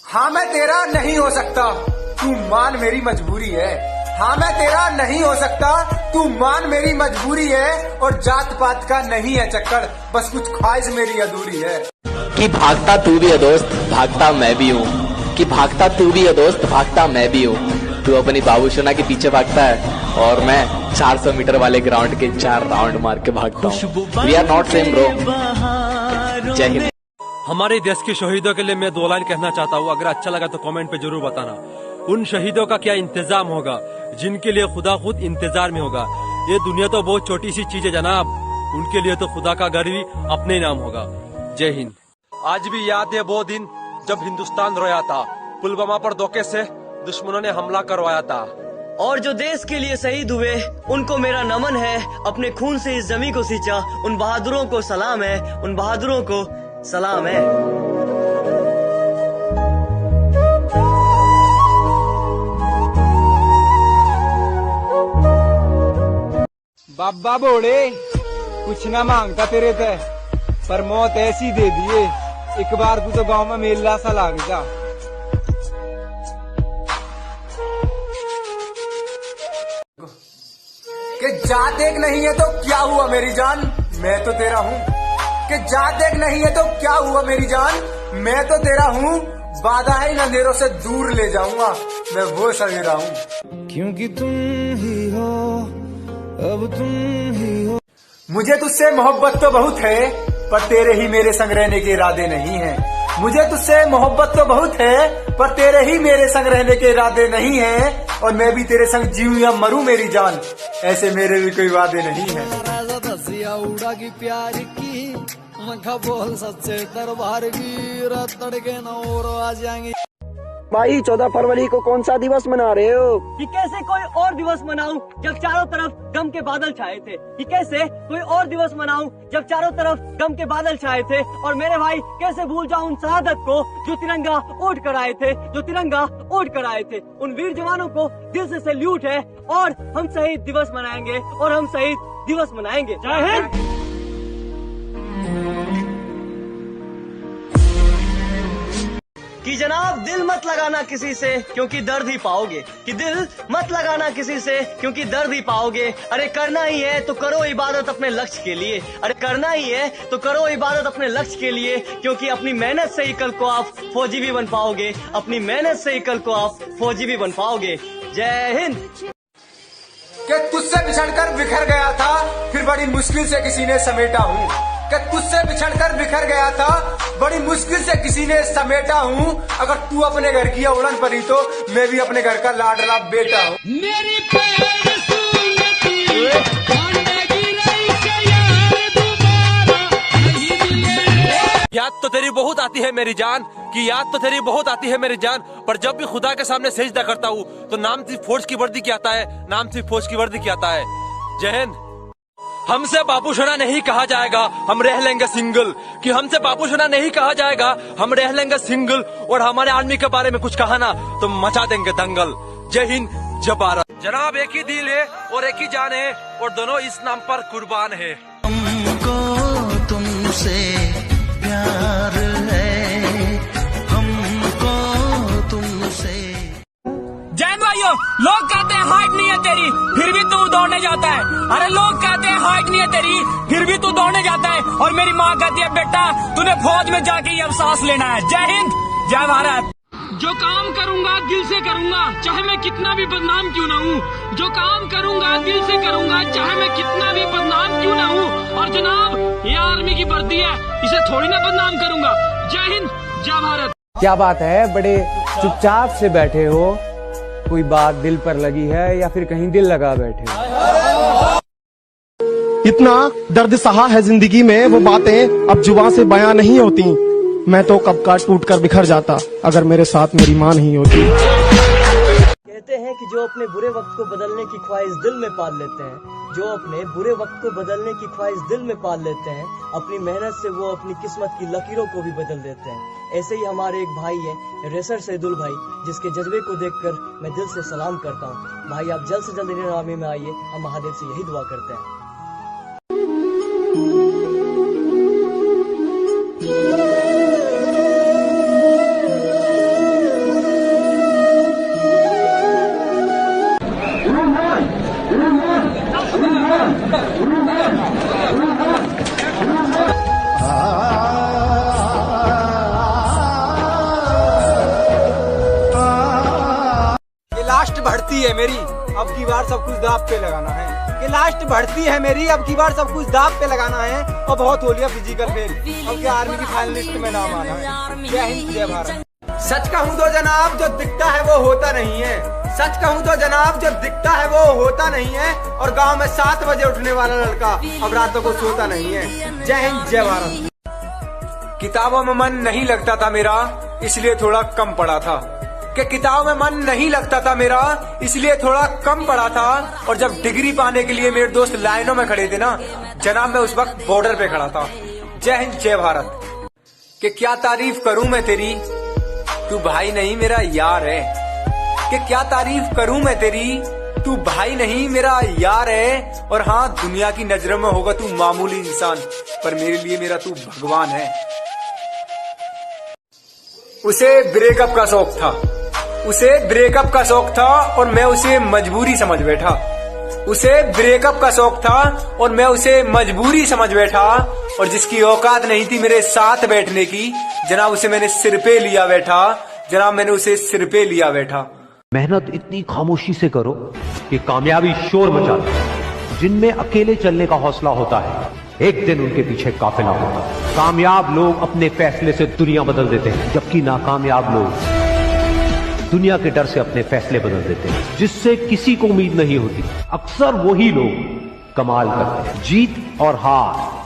हाँ मैं तेरा नहीं हो सकता, तू मान मेरी मजबूरी है। हाँ मैं तेरा नहीं हो सकता, तू मान मेरी मजबूरी है। और जात पात का नहीं है चक्कर, बस कुछ ख्वाहिश मेरी अधूरी है। कि भागता तू भी है दोस्त, भागता मैं भी हूँ। कि भागता तू भी है दोस्त, भागता मैं भी हूँ। तू अपनी बाबूशोना के पीछे भागता है और मैं 400 मीटर वाले ग्राउंड के 4 राउंड मार के भागता हूँ। We are not same bro. जय हिंद। हमारे देश के शहीदों के लिए मैं 2 लाइन कहना चाहता हूँ। अगर अच्छा लगा तो कमेंट पे जरूर बताना। उन शहीदों का क्या इंतजाम होगा जिनके लिए खुदा खुद इंतजार में होगा। ये दुनिया तो बहुत छोटी सी चीज है जनाब, उनके लिए तो खुदा का घर भी अपने नाम होगा। जय हिंद। आज भी याद है वो दिन जब हिंदुस्तान रोया था, पुलवामा पर धोखे से दुश्मनों ने हमला करवाया था। और जो देश के लिए शहीद हुए उनको मेरा नमन है। अपने खून से इस जमी को सींचा, उन बहादुरों को सलाम है, उन बहादुरों को सलाम है। बाबा बोले कुछ ना मांगता तेरे ते, पर मौत ऐसी दे दिए, एक बार को तो गांव में मेला सा लाग जा। कि जात एक नहीं है तो क्या हुआ मेरी जान, मैं तो तेरा हूँ। कि जात एक नहीं है तो क्या हुआ मेरी जान, मैं तो तेरा हूँ। बाधा है इन अंधेरों से दूर ले जाऊंगा, मैं वो सवेरा हूँ। क्योंकि तुम ही हो, अब तुम ही हो। मुझे तुझसे मोहब्बत तो बहुत है, पर तेरे ही मेरे संग रहने के इरादे नहीं है। मुझे तुझसे मोहब्बत तो बहुत है, पर तेरे ही मेरे संग रहने के इरादे नहीं है। और मैं भी तेरे संग जीऊं या मरूं मेरी जान, ऐसे मेरे भी कोई वादे नहीं है। उड़ा की प्यार की मखा बोल सच्चे दरबार की रात तड़के न और आ जाएंगे। भाई 14 फरवरी को कौन सा दिवस मना रहे हो? कि कैसे कोई और दिवस मनाऊं जब चारों तरफ गम के बादल छाए थे। कि कैसे कोई और दिवस मनाऊं जब चारों तरफ गम के बादल छाए थे। और मेरे भाई कैसे भूल जाऊं उन शहादत को जो तिरंगा ओढ़ कर आए थे, जो तिरंगा ओढ़ कर आए थे। उन वीर जवानों को दिल से सैल्यूट है। और हम शहीद दिवस मनाएंगे, और हम शहीद दिवस मनाएंगे। जय हिंद। कि जनाब दिल मत लगाना किसी से क्योंकि दर्द ही पाओगे। कि दिल मत लगाना किसी से क्योंकि दर्द ही पाओगे। अरे करना ही है तो करो इबादत अपने लक्ष्य के लिए। अरे करना ही है तो करो इबादत अपने लक्ष्य के लिए, क्योंकि अपनी मेहनत से ही कल को आप फौजी भी बन पाओगे। अपनी मेहनत से ही कल को आप फौजी भी बन पाओगे। जय हिंद। कि तुझसे बिछड़कर बिखर गया था, फिर बड़ी मुश्किल से किसी ने समेटा हूँ। कि तुझसे बिछड़कर बिखर गया था, बड़ी मुश्किल से किसी ने समेटा हूँ। अगर तू अपने घर की उड़न परी तो मैं भी अपने घर का लाडला बेटा हूँ। मेरी याद तो तेरी बहुत आती है मेरी जान, कि याद तो तेरी बहुत आती है मेरी जान। पर जब भी खुदा के सामने सजदा करता हूँ तो नाम सिर्फ फौज की वर्दी की आता है, नाम सिर्फ फौज की वर्दी की आता है। जय हिंद। हमसे बाबूशोना नहीं कहा जाएगा, हम रह लेंगे सिंगल। कि हमसे बाबूशोना नहीं कहा जाएगा, हम रह लेंगे सिंगल। और हमारे आर्मी के बारे में कुछ कहा ना तो मचा देंगे दंगल। जय हिंद, जय भारत। जनाब एक ही दिल है और एक ही जान है, और दोनों इस नाम पर कुर्बान है। हमको तुमसे प्यार है, हमको तुमसे। जैन भाइयों, लोग कहते हैं हाइट नहीं है तेरी फिर भी तू दौड़ने जाता है। अरे लोग कहते हैं हाइट नहीं है तेरी फिर भी तू दौड़ने जाता है। और मेरी माँ कहती है बेटा तूने फौज में जाके ही अब सांस लेना है। जय हिंद, जय भारत। जो काम करूंगा दिल से करूंगा, चाहे मैं कितना भी बदनाम क्यों ना हूँ। जो काम करूंगा दिल से करूंगा, चाहे मैं कितना भी बदनाम क्यों ना हूँ। और जनाब ये आर्मी की वर्दी है, इसे थोड़ी ना बदनाम करूंगा। जय हिंद, जय भारत। क्या बात है, बड़े चुपचाप से बैठे हो, कोई बात दिल पर लगी है या फिर कहीं दिल लगा बैठे हो? इतना दर्द सहा है जिंदगी में, वो बातें अब जुबान से बयां नहीं होती। मैं तो कब का टूट कर बिखर जाता अगर मेरे साथ मेरी माँ नहीं होती। कहते हैं कि जो अपने बुरे वक्त को बदलने की ख्वाहिश दिल में पाल लेते हैं, जो अपने बुरे वक्त को बदलने की ख्वाहिश दिल में पाल लेते हैं, अपनी मेहनत से वो अपनी किस्मत की लकीरों को भी बदल देते हैं। ऐसे ही हमारे एक भाई है रेसर सैदुल भाई, जिसके जज्बे को देखकर मैं दिल से सलाम करता हूँ। भाई आप जल्द से जल्द इंडियन आर्मी में आइए, हम महादेव से यही दुआ करते हैं। बढ़ती है मेरी, अब की बार सब कुछ दाव पे लगाना है। कि लास्ट बढ़ती है मेरी, अब की बार सब कुछ दाव पे लगाना है। और बहुत हो लिया फिजिकल फेल, अब क्या आर्मी की फाइनलिस्ट में नाम आना है। जय हिंद जय भारत। सच कहूँ तो जनाब जो दिखता है वो होता नहीं है। सच कहूँ तो जनाब जो दिखता है वो होता नहीं है। और गांव में 7 बजे उठने वाला लड़का अब रातों को सोता नहीं है। जय हिंद जय भारत। किताबों में मन नहीं लगता था मेरा, इसलिए थोड़ा कम पढ़ा था। कि किताबों में मन नहीं लगता था मेरा, इसलिए थोड़ा कम पढ़ा था। और जब डिग्री पाने के लिए मेरे दोस्त लाइनों में खड़े थे ना जनाब, मैं उस वक्त बॉर्डर पे खड़ा था। जय हिंद जय भारत। कि क्या तारीफ करूं मैं तेरी, तू भाई नहीं मेरा यार है। कि क्या तारीफ करूं मैं तेरी, तू भाई नहीं मेरा यार है। और हाँ, दुनिया की नजरों में होगा तू मामूली इंसान, पर मेरे लिए मेरा तू भगवान है। उसे ब्रेकअप का शौक था, उसे ब्रेकअप का शौक था और मैं उसे मजबूरी समझ बैठा। उसे ब्रेकअप का शौक था और मैं उसे मजबूरी समझ बैठा। और जिसकी औकात नहीं थी मेरे साथ बैठने की, जनाब उसे मैंने सिर पे लिया बैठा। जनाब मैंने उसे सिर पे लिया बैठा। मेहनत इतनी खामोशी से करो कि कामयाबी शोर मचा दे। जिनमें अकेले चलने का हौसला होता है, एक दिन उनके पीछे काफिला होता है। कामयाब लोग अपने फैसले से दुनिया बदल देते हैं, जबकि नाकामयाब लोग दुनिया के डर से अपने फैसले बदल देते हैं, जिससे किसी को उम्मीद नहीं होती। अक्सर वही लोग कमाल करते हैं। जीत और हार